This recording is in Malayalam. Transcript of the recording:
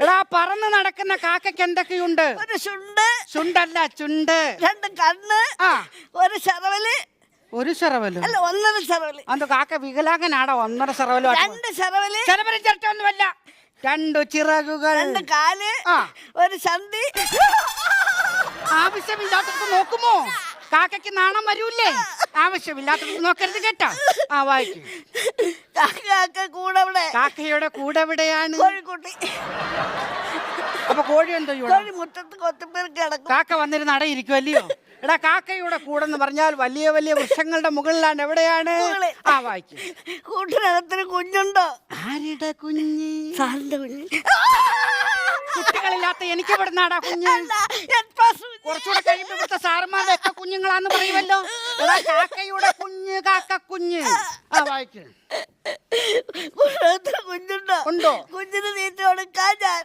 എടാ പറന്ന് നടക്കുന്ന കാക്കയ്ക്ക് എന്തൊക്കെയുണ്ട്? ഒരു ചുണ്ട്. ചുണ്ടല്ല, ചുണ്ട്. 2 കണ്ണ്. ഒരു ചെറവല്. ഒരു ചെറവല് അല്ല, 1.5 ചെറവല്. അത് കാക്ക വികലാംഗനാടോ? 1.5 ചെറവലോ? 2 ചെറവല്. ചെറവലും ചിരട്ടൊന്നുമല്ല. 2 ചിറകുകൾ. 2 കാല്. ഒരു ചന്തി. ആവശ്യമില്ലാത്തത് നോക്കുമോ? കാക്കയ്ക്ക് നാണം വരൂല്ലേ? ആവശ്യമില്ലാത്തത് നോക്കരുത് കേട്ടോ. വായിക്കും. കാക്കയുടെ കൂടെ എവിടെയാണ്? കോഴിക്കുട്ടി. അപ്പൊ കോഴി എന്തോ? കോഴി മുറ്റത്ത് കൊത്തിപ്പേർക്ക് കിടക്കും. കാക്ക വന്നിരുന്ന് അടയിരിക്കുമല്ലയോ? എടാ, കാക്കയുടെ കൂടെ എന്ന് പറഞ്ഞാൽ വലിയ വലിയ വൃക്ഷങ്ങളുടെ മുകളിലാണ്. എവിടെയാണ്? വായിക്കും. കൂട്ടിനകത്തിന് കുഞ്ഞുണ്ടോ? ആരുടെ കുഞ്ഞ്? സാറിന്റെ കുഞ്ഞ്. കുട്ടികളില്ലാത്ത എനിക്ക് ഇവിടുന്നാടാ കുഞ്ഞ്. കുറച്ചുകൂടെ കഴിയുമ്പോ ഇവിടുത്തെ സാറുമാരുടെ ഒക്കെ കുഞ്ഞുങ്ങളാന്ന് പറയുമല്ലോ. എടാ, കാക്കയുടെ കുഞ്ഞ്, കാക്ക കുഞ്ഞ്. വായിക്കും. കുഞ്ഞുണ്ടോ? ഉണ്ടോ? കുഞ്ഞിന് തീറ്റ കൊടുക്കാൻ ഞാൻ.